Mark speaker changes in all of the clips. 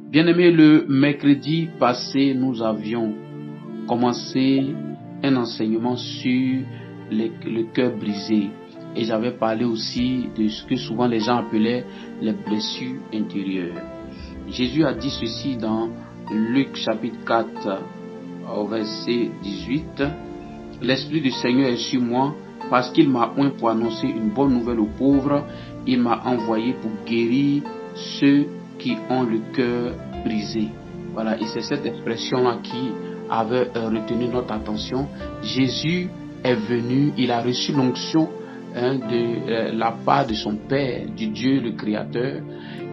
Speaker 1: Bien-aimés, le mercredi passé, nous avions commencé un enseignement sur le cœur brisé. Et j'avais parlé aussi de ce que souvent les gens appelaient les blessures intérieures. Jésus a dit ceci dans Luc chapitre 4 au verset 18. « L'Esprit du Seigneur est sur moi parce qu'il m'a oint pour annoncer une bonne nouvelle aux pauvres. Il m'a envoyé pour guérir ceux qui ont le cœur brisé. » Voilà, et c'est cette expression-là qui avait retenu notre attention. Jésus est venu, il a reçu l'onction de la part de son Père, du Dieu le Créateur,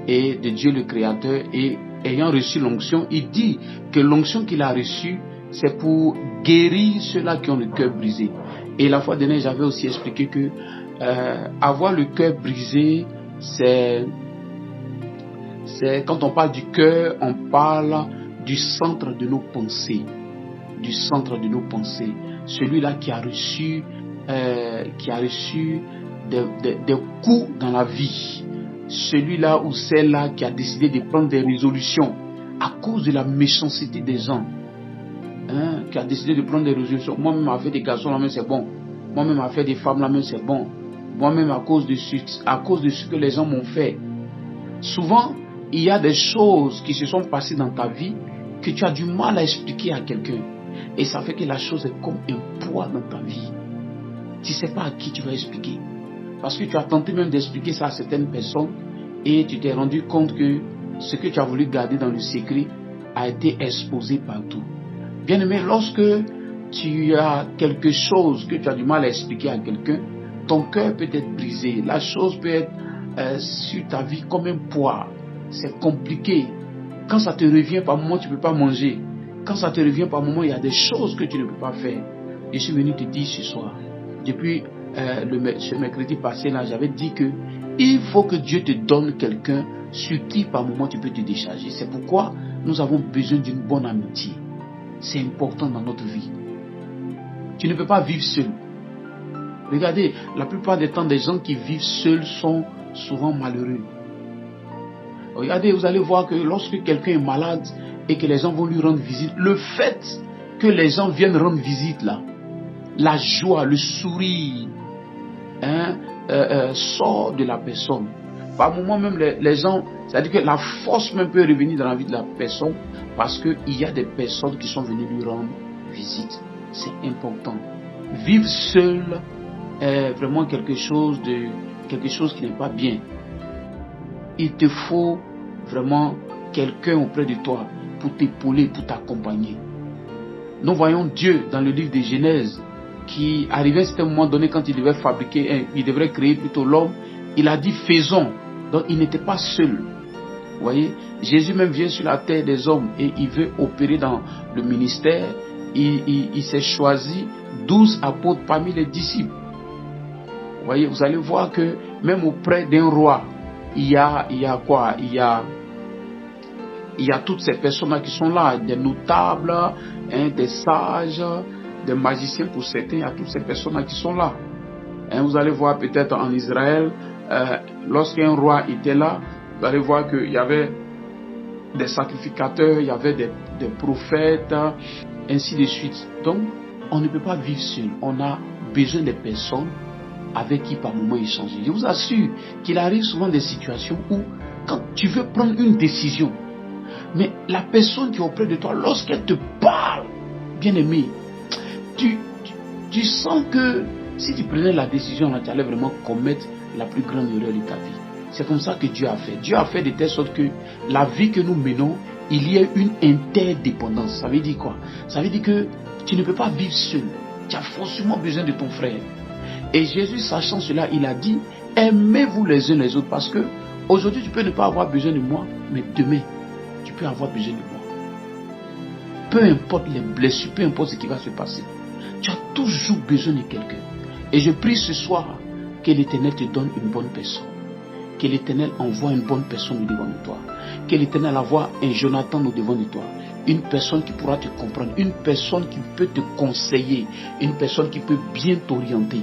Speaker 1: et de Dieu le Créateur, et ayant reçu l'onction, il dit que l'onction qu'il a reçue, c'est pour guérir ceux-là qui ont le cœur brisé. Et la fois dernière, j'avais aussi expliqué que avoir le cœur brisé, c'est quand on parle du cœur, on parle du centre de nos pensées. Du centre de nos pensées. Celui-là qui a reçu des coups dans la vie. Celui-là ou celle-là qui a décidé de prendre des résolutions à cause de la méchanceté des gens. Qui a décidé de prendre des résolutions. Moi-même, à faire des garçons, là-même, c'est bon. Moi-même, à faire des femmes, là-même, c'est bon. Moi-même, à cause de ce que les gens m'ont fait. Souvent, il y a des choses qui se sont passées dans ta vie que tu as du mal à expliquer à quelqu'un. Et ça fait que la chose est comme un poids dans ta vie. Tu ne sais pas à qui tu vas expliquer. Parce que tu as tenté même d'expliquer ça à certaines personnes et tu t'es rendu compte que ce que tu as voulu garder dans le secret a été exposé partout. Bien-aimé, lorsque tu as quelque chose que tu as du mal à expliquer à quelqu'un, ton cœur peut être brisé. La chose peut être sur ta vie comme un poids. C'est compliqué. Quand ça te revient par moment, tu ne peux pas manger. Quand ça te revient par moment, il y a des choses que tu ne peux pas faire. Je suis venu te dire ce soir, depuis ce mercredi passé là, j'avais dit que il faut que Dieu te donne quelqu'un sur qui par moment tu peux te décharger. C'est pourquoi nous avons besoin d'une bonne amitié. C'est important dans notre vie. Tu ne peux pas vivre seul. Regardez, la plupart des temps, des gens qui vivent seuls sont souvent malheureux. Regardez, vous allez voir que lorsque quelqu'un est malade et que les gens vont lui rendre visite, le fait que les gens viennent rendre visite là, la joie, le sourire sort de la personne. Par moment même, les gens, c'est-à-dire que la force même peut revenir dans la vie de la personne parce qu'il y a des personnes qui sont venues lui rendre visite. C'est important. Vivre seul est vraiment quelque chose qui n'est pas bien. Il te faut vraiment quelqu'un auprès de toi pour t'épauler, pour t'accompagner. Nous voyons Dieu dans le livre de Genèse qui arrivait à un certain moment donné quand il devait il devrait créer plutôt l'homme. Il a dit faisons. Donc il n'était pas seul. Vous voyez, Jésus même vient sur la terre des hommes et il veut opérer dans le ministère. Il s'est choisi 12 apôtres parmi les disciples. Vous voyez, vous allez voir que même auprès d'un roi, il y a quoi? Il y a toutes ces personnes qui sont là, des notables, des sages, des magiciens pour certains, il y a toutes ces personnes qui sont là. Vous allez voir peut-être en Israël, lorsqu'un roi était là, vous allez voir qu'il y avait des sacrificateurs, il y avait des prophètes, ainsi de suite. Donc, on ne peut pas vivre seul. On a besoin des personnes avec qui par moment échanger. Je vous assure qu'il arrive souvent des situations où, quand tu veux prendre une décision, mais la personne qui est auprès de toi, lorsqu'elle te parle, bien aimé, tu sens que si tu prenais la décision, tu allais vraiment commettre la plus grande erreur de ta vie. C'est comme ça que Dieu a fait. Dieu a fait de telle sorte que la vie que nous menons, il y a une interdépendance. Ça veut dire quoi? Ça veut dire que tu ne peux pas vivre seul. Tu as forcément besoin de ton frère. Et Jésus, sachant cela, il a dit, aimez-vous les uns les autres, parce que aujourd'hui tu peux ne pas avoir besoin de moi, mais demain tu peux avoir besoin de moi. Peu importe les blessures, peu importe ce qui va se passer, tu as toujours besoin de quelqu'un. Et je prie ce soir que l'Éternel te donne une bonne personne. Que l'Éternel envoie une bonne personne au devant de toi. Que l'Éternel envoie un Jonathan au devant de toi. Une personne qui pourra te comprendre. Une personne qui peut te conseiller. Une personne qui peut bien t'orienter.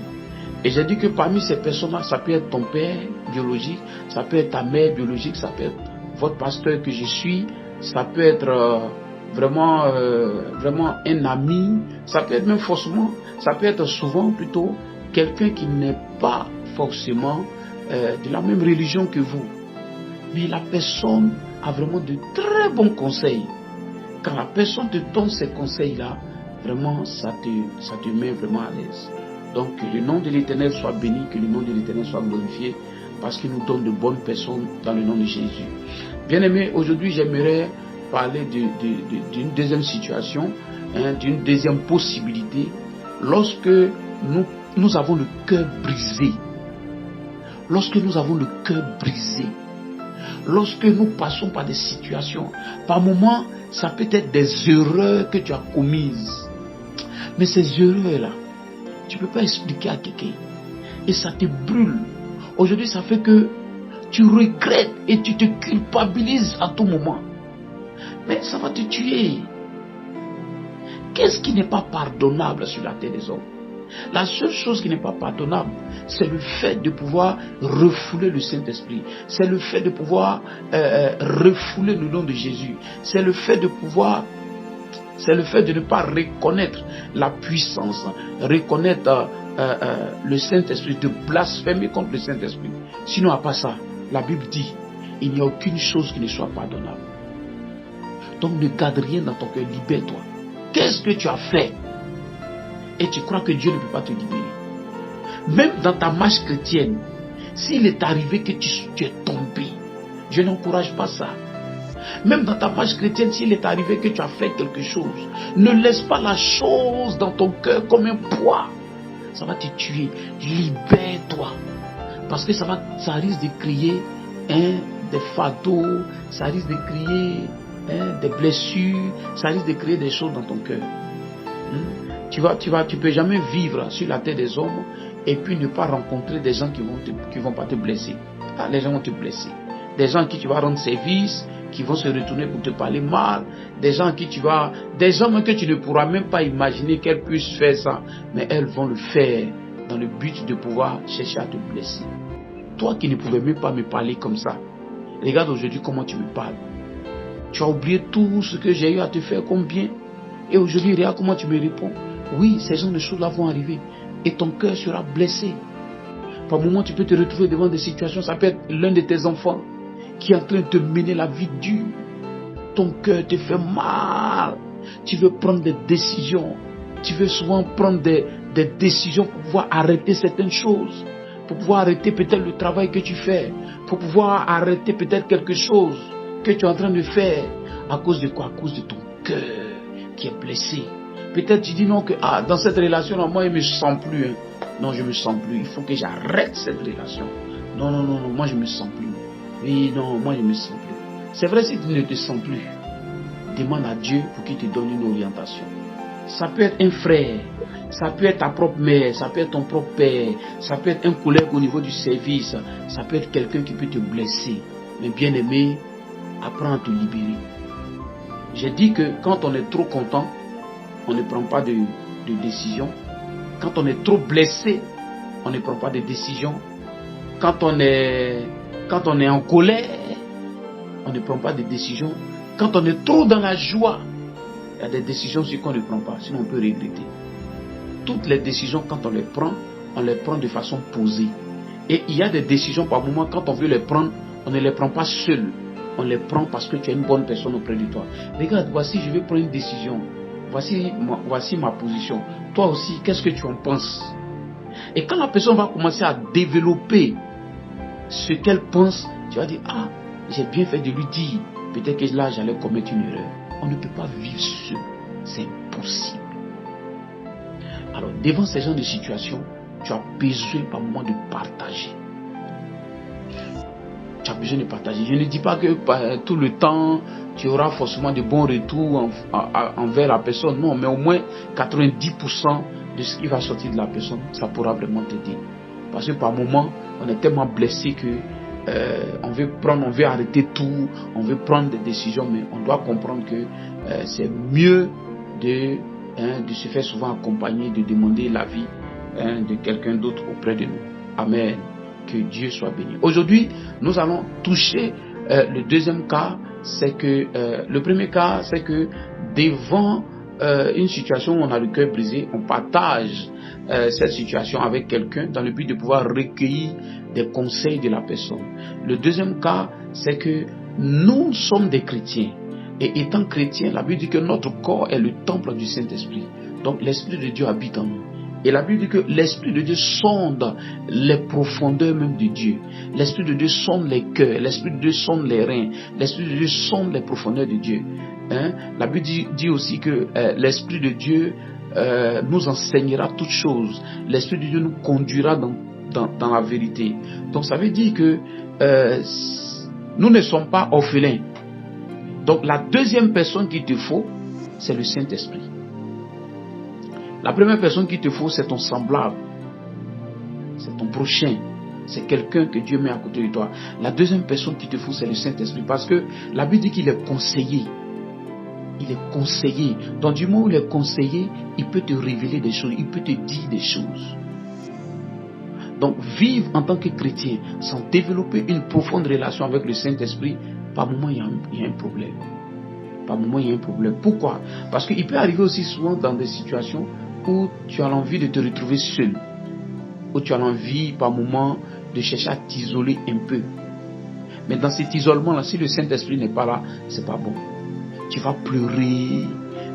Speaker 1: Et j'ai dit que parmi ces personnes-là, ça peut être ton père biologique, ça peut être ta mère biologique, ça peut être votre pasteur que je suis, ça peut être vraiment un ami, ça peut être même forcément, ça peut être souvent plutôt quelqu'un qui n'est pas forcément de la même religion que vous. Mais la personne a vraiment de très bons conseils. Quand la personne te donne ces conseils-là, vraiment, ça te met vraiment à l'aise. Donc, que le nom de l'Éternel soit béni, que le nom de l'Éternel soit glorifié, parce qu'il nous donne de bonnes personnes dans le nom de Jésus. Bien-aimés, aujourd'hui, j'aimerais parler d'une deuxième situation, d'une deuxième possibilité, lorsque nous avons le cœur brisé. Lorsque nous avons le cœur brisé, lorsque nous passons par des situations, par moments, ça peut être des erreurs que tu as commises. Mais ces erreurs-là, tu ne peux pas expliquer à quelqu'un. Et ça te brûle. Aujourd'hui, ça fait que tu regrettes et tu te culpabilises à tout moment. Mais ça va te tuer. Qu'est-ce qui n'est pas pardonnable sur la terre des hommes? La seule chose qui n'est pas pardonnable, c'est le fait de pouvoir refouler le Saint-Esprit. C'est le fait de pouvoir refouler le nom de Jésus. C'est le fait de ne pas reconnaître la puissance, reconnaître le Saint-Esprit, de blasphémer contre le Saint-Esprit. Sinon, à part ça, la Bible dit, il n'y a aucune chose qui ne soit pardonnable. Donc ne garde rien dans ton cœur, libère-toi. Qu'est-ce que tu as fait? Et tu crois que Dieu ne peut pas te libérer. Même dans ta marche chrétienne, s'il est arrivé que tu es tombé, je n'encourage pas ça. Même dans ta marche chrétienne, s'il est arrivé que tu as fait quelque chose, ne laisse pas la chose dans ton cœur comme un poids. Ça va te tuer. Libère-toi. Parce que ça risque de créer des fardeaux, ça risque de créer des blessures, ça risque de créer des choses dans ton cœur. Tu peux jamais vivre sur la terre des hommes et puis ne pas rencontrer des gens qui vont pas te blesser. Ah, les gens vont te blesser. Des gens à qui tu vas rendre service, qui vont se retourner pour te parler mal. Des gens des hommes que tu ne pourras même pas imaginer qu'elles puissent faire ça. Mais elles vont le faire dans le but de pouvoir chercher à te blesser. Toi qui ne pouvais même pas me parler comme ça, regarde aujourd'hui comment tu me parles. Tu as oublié tout ce que j'ai eu à te faire comme bien. Et aujourd'hui, regarde comment tu me réponds. Oui, ces genres de choses-là vont arriver. Et ton cœur sera blessé. Par moments, tu peux te retrouver devant des situations. Ça peut être l'un de tes enfants qui est en train de te mener la vie dure. Ton cœur te fait mal. Tu veux prendre des décisions. Tu veux souvent prendre des décisions pour pouvoir arrêter certaines choses. Pour pouvoir arrêter peut-être le travail que tu fais. Pour pouvoir arrêter peut-être quelque chose que tu es en train de faire. À cause de quoi? À cause de ton cœur qui est blessé. Peut-être tu dis non que dans cette relation, moi je ne me sens plus. Non, je ne me sens plus. Il faut que j'arrête cette relation. Non, moi je ne me sens plus. Oui, non, moi je ne me sens plus. C'est vrai, si tu ne te sens plus, demande à Dieu pour qu'il te donne une orientation. Ça peut être un frère, ça peut être ta propre mère, ça peut être ton propre père, ça peut être un collègue au niveau du service, ça peut être quelqu'un qui peut te blesser. Mais bien aimé, apprends à te libérer. J'ai dit que quand on est trop content, on ne prend pas de décision. Quand on est trop blessé, on ne prend pas de décision. Quand on est en colère, on ne prend pas de décision. Quand on est trop dans la joie, il y a des décisions sur qu'on ne prend pas, sinon on peut regretter. Toutes les décisions, quand on les prend de façon posée. Et il y a des décisions par moment, quand on veut les prendre, on ne les prend pas seul. On les prend parce que tu as une bonne personne auprès de toi. Regarde, voici, je vais prendre une décision. Voici ma position. Toi aussi, qu'est-ce que tu en penses? Et quand la personne va commencer à développer ce qu'elle pense, tu vas dire, j'ai bien fait de lui dire, peut-être que là, j'allais commettre une erreur. On ne peut pas vivre seul. C'est impossible. Alors, devant ces genres de situations, tu as besoin par moment de partager. Tu as besoin de partager. Je ne dis pas que tout le temps, tu auras forcément de bons retours envers la personne. Non, mais au moins 90% de ce qui va sortir de la personne, ça pourra vraiment t'aider. Parce que par moment, on est tellement blessé que on veut arrêter tout, on veut prendre des décisions, mais on doit comprendre que c'est mieux de se faire souvent accompagner, de demander l'avis de quelqu'un d'autre auprès de nous. Amen. Que Dieu soit béni. Aujourd'hui, nous allons toucher le deuxième cas c'est que le premier cas, c'est que devant une situation où on a le cœur brisé, on partage cette situation avec quelqu'un dans le but de pouvoir recueillir des conseils de la personne. Le deuxième cas, c'est que nous sommes des chrétiens. Et étant chrétiens, la Bible dit que notre corps est le temple du Saint-Esprit. Donc l'Esprit de Dieu habite en nous. Et la Bible dit que l'Esprit de Dieu sonde les profondeurs même de Dieu. L'Esprit de Dieu sonde les cœurs. L'Esprit de Dieu sonde les reins. L'Esprit de Dieu sonde les profondeurs de Dieu. La Bible dit aussi que l'Esprit de Dieu nous enseignera toutes choses. L'Esprit de Dieu nous conduira dans la vérité. Donc ça veut dire que nous ne sommes pas orphelins. Donc la deuxième personne qu'il te faut, c'est le Saint-Esprit. La première personne qu'il te faut, c'est ton semblable. C'est ton prochain. C'est quelqu'un que Dieu met à côté de toi. La deuxième personne qu'il te faut, c'est le Saint-Esprit. Parce que la Bible dit qu'il est conseiller. Il est conseiller. Donc du moment où il est conseiller, il peut te révéler des choses. Il peut te dire des choses. Donc vivre en tant que chrétien sans développer une profonde relation avec le Saint-Esprit, par moment il y a un problème. Par moment il y a un problème. Pourquoi? Parce qu'il peut arriver aussi souvent dans des situations où tu as l'envie de te retrouver seul. Où tu as l'envie par moment de chercher à t'isoler un peu. Mais dans cet isolement-là, si le Saint-Esprit n'est pas là, c'est pas bon. Tu vas pleurer,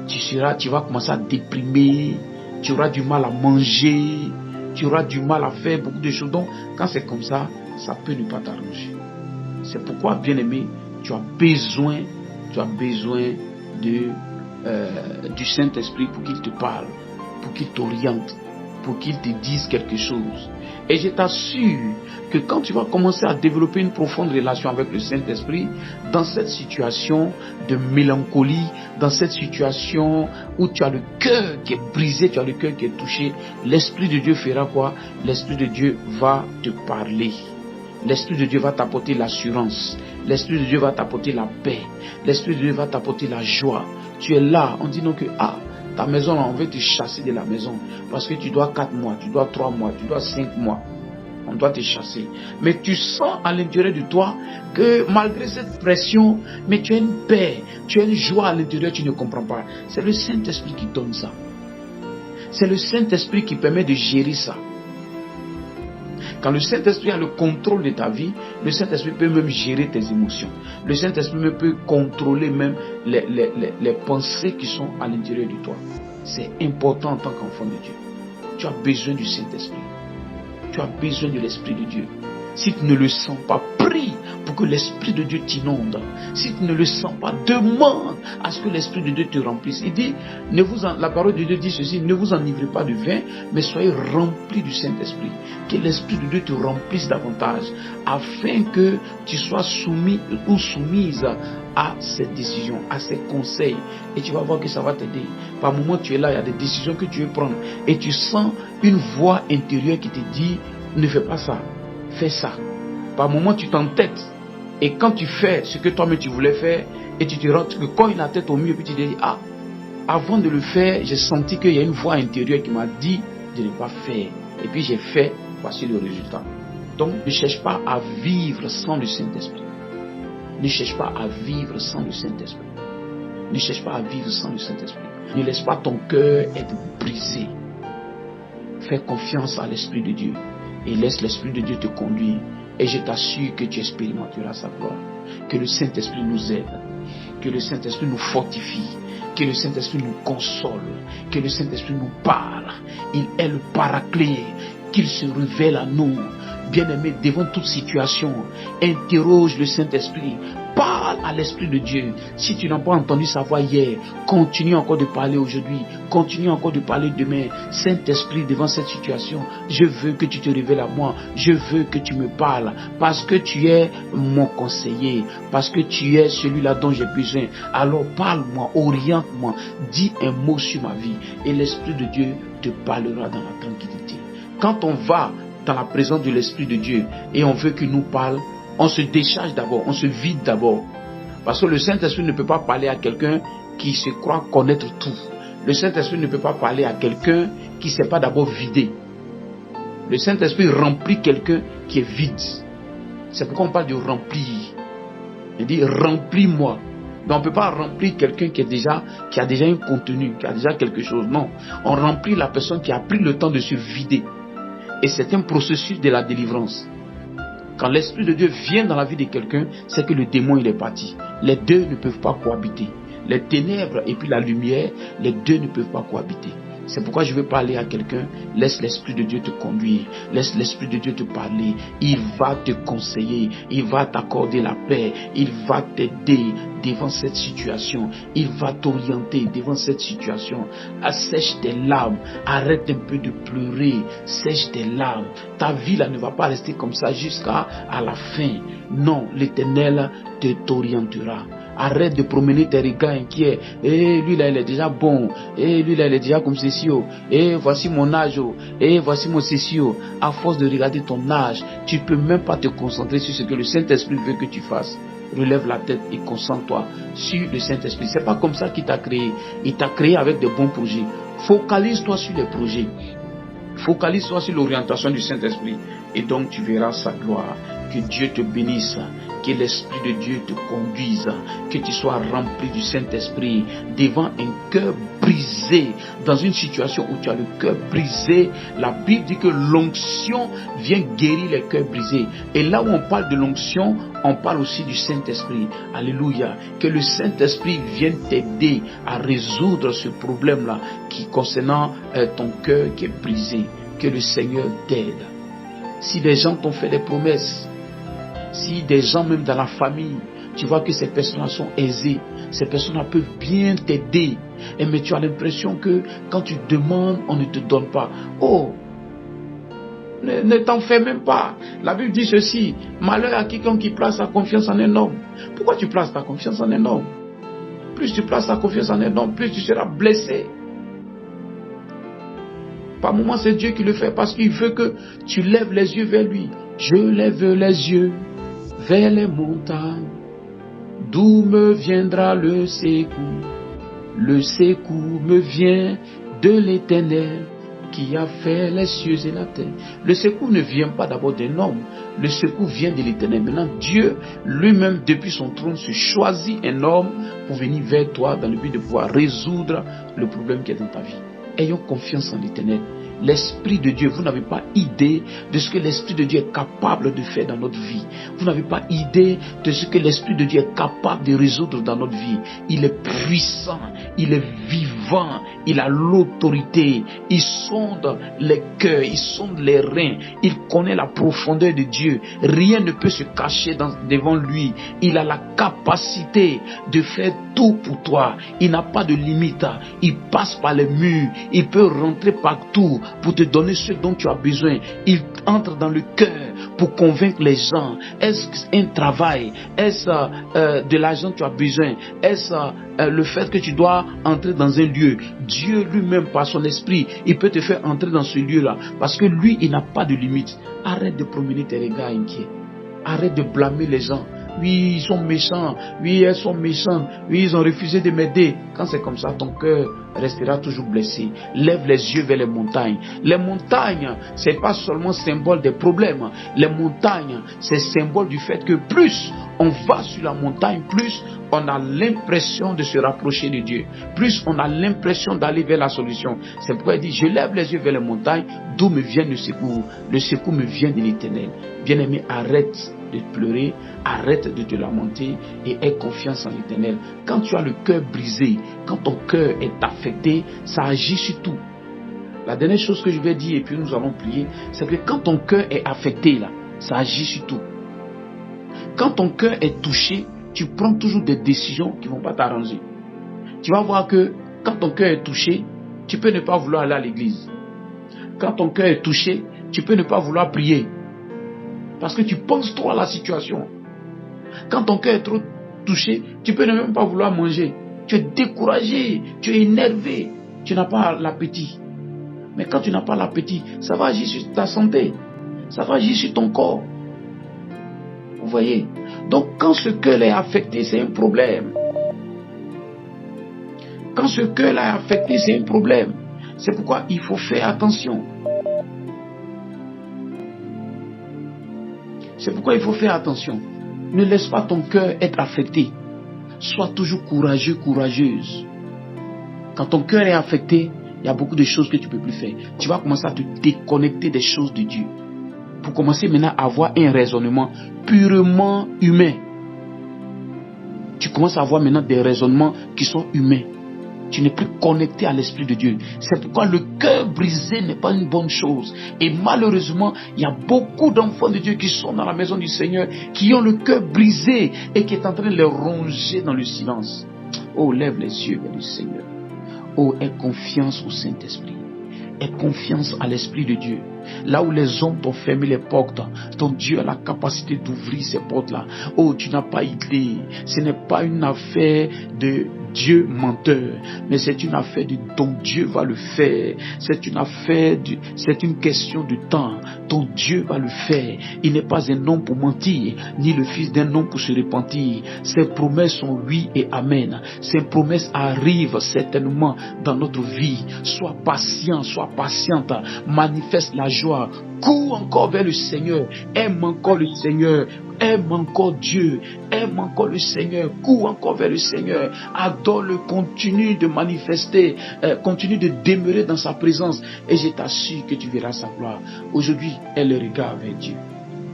Speaker 1: tu vas commencer à déprimer, tu auras du mal à manger, tu auras du mal à faire beaucoup de choses. Donc, quand c'est comme ça, ça peut ne pas t'arranger. C'est pourquoi, bien-aimé, tu as besoin du Saint-Esprit pour qu'il te parle, pour qu'il t'oriente, pour qu'il te dise quelque chose. Et je t'assure que quand tu vas commencer à développer une profonde relation avec le Saint-Esprit, dans cette situation de mélancolie, dans cette situation où tu as le cœur qui est brisé, tu as le cœur qui est touché, l'Esprit de Dieu fera quoi? L'Esprit de Dieu va te parler. L'Esprit de Dieu va t'apporter l'assurance. L'Esprit de Dieu va t'apporter la paix. L'Esprit de Dieu va t'apporter la joie. Tu es là, on dit donc que ta maison, on veut te chasser de la maison. Parce que tu dois 4 mois, tu dois 3 mois, tu dois 5 mois. On doit te chasser. Mais tu sens à l'intérieur de toi que malgré cette pression, mais tu as une paix, tu as une joie à l'intérieur, tu ne comprends pas. C'est le Saint-Esprit qui donne ça. C'est le Saint-Esprit qui permet de gérer ça. Quand le Saint-Esprit a le contrôle de ta vie, le Saint-Esprit peut même gérer tes émotions. Le Saint-Esprit peut contrôler même les pensées qui sont à l'intérieur de toi. C'est important en tant qu'enfant de Dieu. Tu as besoin du Saint-Esprit. Tu as besoin de l'Esprit de Dieu. Si tu ne le sens pas, prie pour que l'Esprit de Dieu t'inonde. Si tu ne le sens pas, demande à ce que l'Esprit de Dieu te remplisse. Il dit, la parole de Dieu dit ceci, ne vous enivrez pas de vin, mais soyez remplis du Saint-Esprit. Que l'Esprit de Dieu te remplisse davantage, afin que tu sois soumis ou soumise à ces décisions, à ces conseils. Et tu vas voir que ça va t'aider. Par moment, tu es là, il y a des décisions que tu veux prendre. Et tu sens une voix intérieure qui te dit, ne fais pas ça. Fais ça. Par moment, tu t'entêtes. Et quand tu fais ce que toi-même tu voulais faire, et tu te rends que quand il a la tête au mieux, puis tu te dis, avant de le faire, j'ai senti qu'il y a une voix intérieure qui m'a dit de ne pas faire. Et puis j'ai fait, voici le résultat. Donc, ne cherche pas à vivre sans le Saint-Esprit. Ne cherche pas à vivre sans le Saint-Esprit. Ne cherche pas à vivre sans le Saint-Esprit. Ne laisse pas ton cœur être brisé. Fais confiance à l'Esprit de Dieu. Et laisse l'Esprit de Dieu te conduire. Et je t'assure que tu expérimenteras sa gloire. Que le Saint-Esprit nous aide. Que le Saint-Esprit nous fortifie. Que le Saint-Esprit nous console. Que le Saint-Esprit nous parle. Il est le paraclet. Qu'il se révèle à nous. Bien-aimé, devant toute situation, interroge le Saint-Esprit. Parle à l'Esprit de Dieu. Si tu n'as pas entendu sa voix hier, continue encore de parler aujourd'hui. Continue encore de parler demain. Saint-Esprit, devant cette situation, je veux que tu te révèles à moi. Je veux que tu me parles. Parce que tu es mon conseiller. Parce que tu es celui-là dont j'ai besoin. Alors parle-moi, oriente-moi. Dis un mot sur ma vie. Et l'Esprit de Dieu te parlera dans la tranquillité. Quand on va dans la présence de l'Esprit de Dieu et on veut qu'il nous parle, on se décharge d'abord, on se vide d'abord. Parce que le Saint-Esprit ne peut pas parler à quelqu'un qui se croit connaître tout. Le Saint-Esprit ne peut pas parler à quelqu'un qui ne s'est pas d'abord vidé. Le Saint-Esprit remplit quelqu'un qui est vide. C'est pourquoi on parle de remplir. Il dit remplis-moi. Mais on ne peut pas remplir quelqu'un qui a déjà un contenu, qui a déjà quelque chose. Non. On remplit la personne qui a pris le temps de se vider. Et c'est un processus de la délivrance. Quand l'Esprit de Dieu vient dans la vie de quelqu'un, c'est que le démon il est parti. Les deux ne peuvent pas cohabiter. Les ténèbres et puis la lumière, les deux ne peuvent pas cohabiter. C'est pourquoi je veux parler à quelqu'un. Laisse l'Esprit de Dieu te conduire. Laisse l'Esprit de Dieu te parler. Il va te conseiller. Il va t'accorder la paix. Il va t'aider devant cette situation. Il va t'orienter devant cette situation. Assèche tes larmes. Arrête un peu de pleurer. Sèche tes larmes. Ta vie là ne va pas rester comme ça jusqu'à la fin. Non, l'Éternel t'orientera. Arrête de promener tes regards inquiets. Et lui là il est déjà bon. Et lui là il est déjà comme ceci. Et voici mon âge. Et voici mon ceci. À force de regarder ton âge, tu ne peux même pas te concentrer sur ce que le Saint-Esprit veut que tu fasses. Relève la tête et concentre-toi sur le Saint-Esprit. C'est pas comme ça qu'il t'a créé. Il t'a créé avec de bons projets. Focalise-toi sur les projets. Focalise-toi sur l'orientation du Saint-Esprit. Et donc tu verras sa gloire. Que Dieu te bénisse. Que l'Esprit de Dieu te conduise, que tu sois rempli du Saint-Esprit devant un cœur brisé, dans une situation où tu as le cœur brisé. La Bible dit que l'onction vient guérir les cœurs brisés. Et là où on parle de l'onction, on parle aussi du Saint-Esprit. Alléluia. Que le Saint-Esprit vienne t'aider à résoudre ce problème-là qui concernant ton cœur qui est brisé. Que le Seigneur t'aide. Si des gens t'ont fait des promesses, si des gens même dans la famille, tu vois que ces personnes sont aisées, ces personnes peuvent bien t'aider, mais tu as l'impression que quand tu demandes, on ne te donne pas. Oh, ne t'en fais même pas. La Bible dit ceci: malheur à quiconque qui place sa confiance en un homme. Pourquoi tu places ta confiance en un homme? Plus tu places ta confiance en un homme, plus tu seras blessé. Par moments, c'est Dieu qui le fait parce qu'il veut que tu lèves les yeux vers lui. Je lève les yeux vers les montagnes, d'où me viendra le secours. Le secours me vient de l'Éternel qui a fait les cieux et la terre. Le secours ne vient pas d'abord d'un homme, le secours vient de l'Éternel. Maintenant, Dieu lui-même, depuis son trône, se choisit un homme pour venir vers toi dans le but de pouvoir résoudre le problème qui est dans ta vie. Ayons confiance en l'Éternel. L'Esprit de Dieu, vous n'avez pas idée de ce que l'Esprit de Dieu est capable de faire dans notre vie. Vous n'avez pas idée de ce que l'Esprit de Dieu est capable de résoudre dans notre vie. Il est puissant, il est vivant, il a l'autorité, il sonde les cœurs, il sonde les reins, il connaît la profondeur de Dieu. Rien ne peut se cacher devant lui. Il a la capacité de faire tout pour toi. Il n'a pas de limite. Il passe par les murs, il peut rentrer partout pour te donner ce dont tu as besoin. Il entre dans le cœur pour convaincre les gens. Est-ce un travail? Est-ce de l'argent que tu as besoin? Est-ce le fait que tu dois entrer dans un lieu? Dieu lui-même, par son esprit, il peut te faire entrer dans ce lieu-là. Parce que lui, il n'a pas de limite. Arrête de promener tes regards inquiets. Arrête de blâmer les gens. Oui, ils sont méchants. Oui, elles sont méchantes. Oui, ils ont refusé de m'aider. Quand c'est comme ça, ton cœur restera toujours blessé. Lève les yeux vers les montagnes. Les montagnes, c'est pas seulement symbole des problèmes. Les montagnes, c'est symbole du fait que plus on va sur la montagne, plus on a l'impression de se rapprocher de Dieu. Plus on a l'impression d'aller vers la solution. C'est pourquoi il dit, je lève les yeux vers les montagnes, d'où me vient le secours. Le secours me vient de l'Éternel. Bien-aimé, arrête de pleurer, arrête de te lamenter et aie confiance en l'Éternel. Quand tu as le cœur brisé, quand ton cœur est affecté, ça agit sur tout. La dernière chose que je vais dire, et puis nous allons prier, c'est que quand ton cœur est affecté, là, ça agit sur tout. Quand ton cœur est touché, tu prends toujours des décisions qui ne vont pas t'arranger. Tu vas voir que quand ton cœur est touché, tu peux ne pas vouloir aller à l'église. Quand ton cœur est touché, tu peux ne pas vouloir prier. Parce que tu penses trop à la situation. Quand ton cœur est trop touché, tu peux ne même pas vouloir manger. Tu es découragé, tu es énervé, tu n'as pas l'appétit. Mais quand tu n'as pas l'appétit, ça va agir sur ta santé. Ça va agir sur ton corps. Vous voyez? Donc quand ce cœur est affecté, c'est un problème. Quand ce cœur est affecté, c'est un problème. C'est pourquoi il faut faire attention. C'est pourquoi il faut faire attention. Ne laisse pas ton cœur être affecté. Sois toujours courageux, courageuse. Quand ton cœur est affecté, il y a beaucoup de choses que tu ne peux plus faire. Tu vas commencer à te déconnecter des choses de Dieu. Pour commencer maintenant à avoir un raisonnement purement humain. Tu commences à avoir maintenant des raisonnements qui sont humains. Tu n'es plus connecté à l'Esprit de Dieu. C'est pourquoi le cœur brisé n'est pas une bonne chose. Et malheureusement, il y a beaucoup d'enfants de Dieu qui sont dans la maison du Seigneur, qui ont le cœur brisé et qui est en train de les ronger dans le silence. Oh, lève les yeux vers le Seigneur. Oh, aie confiance au Saint-Esprit. Aie confiance à l'Esprit de Dieu. Là où les hommes t'ont fermé les portes, ton Dieu a la capacité d'ouvrir ces portes-là. Oh, tu n'as pas idée. Ce n'est pas une affaire de Dieu menteur, mais c'est une affaire de ton Dieu va le faire. C'est une question de temps. Ton Dieu va le faire. Il n'est pas un homme pour mentir, ni le fils d'un homme pour se repentir. Ses promesses sont oui et amen. Ces promesses arrivent certainement dans notre vie. Sois patient, sois patiente. Manifeste la joie. Cours encore vers le Seigneur. Aime encore le Seigneur. Aime encore Dieu, aime encore le Seigneur, cours encore vers le Seigneur, adore-le, continue de manifester, continue de demeurer dans sa présence et je t'assure que tu verras sa gloire. Aujourd'hui, aie le regard vers Dieu.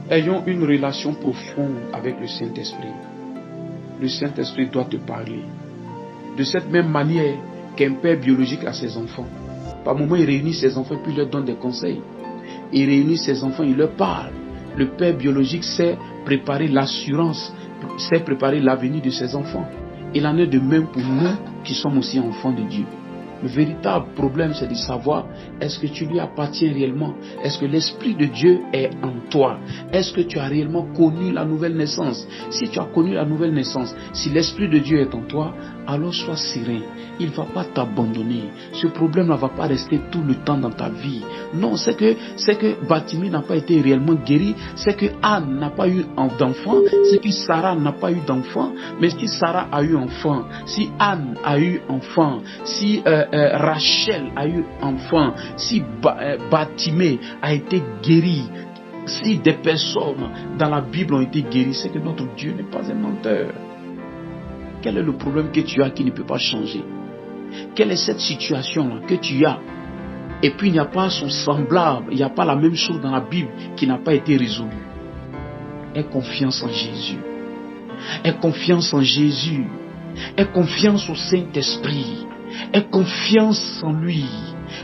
Speaker 1: Ayons une relation profonde avec le Saint-Esprit. Le Saint-Esprit doit te parler. De cette même manière qu'un père biologique a ses enfants. Par moments, il réunit ses enfants puis il leur donne des conseils. Il réunit ses enfants, il leur parle. Le père biologique sait préparer l'assurance, sait préparer l'avenir de ses enfants. Il en est de même pour nous qui sommes aussi enfants de Dieu. Le véritable problème, c'est de savoir, est-ce que tu lui appartiens réellement? Est-ce que l'Esprit de Dieu est en toi? Est-ce que tu as réellement connu la nouvelle naissance? Si tu as connu la nouvelle naissance, si l'Esprit de Dieu est en toi, alors sois serein. Il ne va pas t'abandonner. Ce problème ne va pas rester tout le temps dans ta vie. Non, c'est que Batimée n'a pas été réellement guéri. C'est que Anne n'a pas eu d'enfant. C'est que Sarah n'a pas eu d'enfant. Mais si Sarah a eu enfant, si Anne a eu enfant, si Rachel a eu enfant, si Batimée a été guéri, si des personnes dans la Bible ont été guéries, c'est que notre Dieu n'est pas un menteur. Quel est le problème que tu as qui ne peut pas changer? Quelle est cette situation que tu as? Et puis il n'y a pas son semblable, il n'y a pas la même chose dans la Bible qui n'a pas été résolue. Aie confiance en Jésus. Aie confiance en Jésus. Aie confiance au Saint-Esprit. Aie confiance en lui.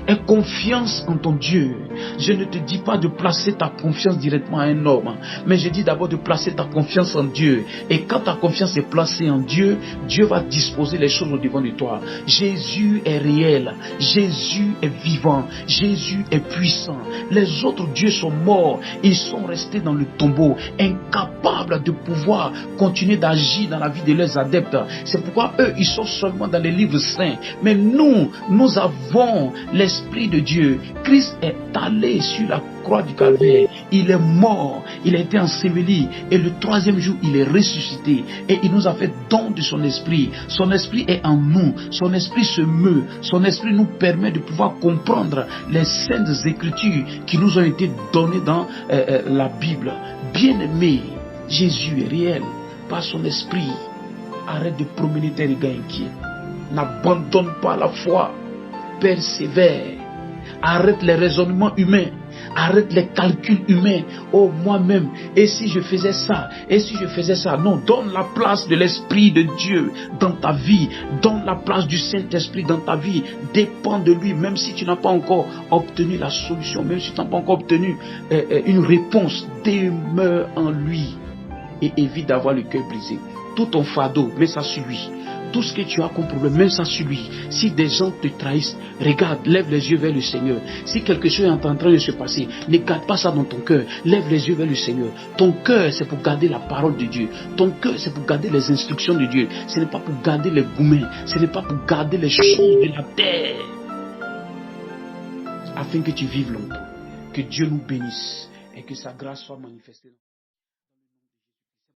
Speaker 1: Aie confiance en ton Dieu. Je ne te dis pas de placer ta confiance directement à un homme, mais je dis d'abord de placer ta confiance en Dieu. Et quand ta confiance est placée en Dieu, Dieu va disposer les choses au devant de toi. Jésus est réel. Jésus est vivant. Jésus est puissant. Les autres dieux sont morts. Ils sont restés dans le tombeau, incapables de pouvoir continuer d'agir dans la vie de leurs adeptes. C'est pourquoi eux, ils sont seulement dans les livres saints. Mais nous avons l'Esprit de Dieu. Christ est allé sur la croix du Calvaire. Il est mort. Il a été enseveli. Et le troisième jour, il est ressuscité. Et il nous a fait don de son Esprit. Son Esprit est en nous. Son Esprit se meut. Son Esprit nous permet de pouvoir comprendre les saintes Écritures qui nous ont été données dans la Bible. Bien-aimé, Jésus est réel. Par son Esprit, arrête de promener tes regards inquiets. N'abandonne pas la foi. Persévère. Arrête les raisonnements humains. Arrête les calculs humains. Oh, moi-même, et si je faisais ça? Et si je faisais ça? Non, donne la place de l'Esprit de Dieu dans ta vie. Donne la place du Saint-Esprit dans ta vie. Dépends de lui, même si tu n'as pas encore obtenu la solution, même si tu n'as pas encore obtenu une réponse. Demeure en lui et évite d'avoir le cœur brisé. Tout ton fardeau, mets ça sur lui. Tout ce que tu as comme problème, mets ça sur lui. Si des gens te trahissent, regarde, lève les yeux vers le Seigneur. Si quelque chose est en train de se passer, ne garde pas ça dans ton cœur. Lève les yeux vers le Seigneur. Ton cœur, c'est pour garder la parole de Dieu. Ton cœur, c'est pour garder les instructions de Dieu. Ce n'est pas pour garder les gourmets. Ce n'est pas pour garder les choses de la terre. Afin que tu vives longtemps. Que Dieu nous bénisse et que sa grâce soit manifestée.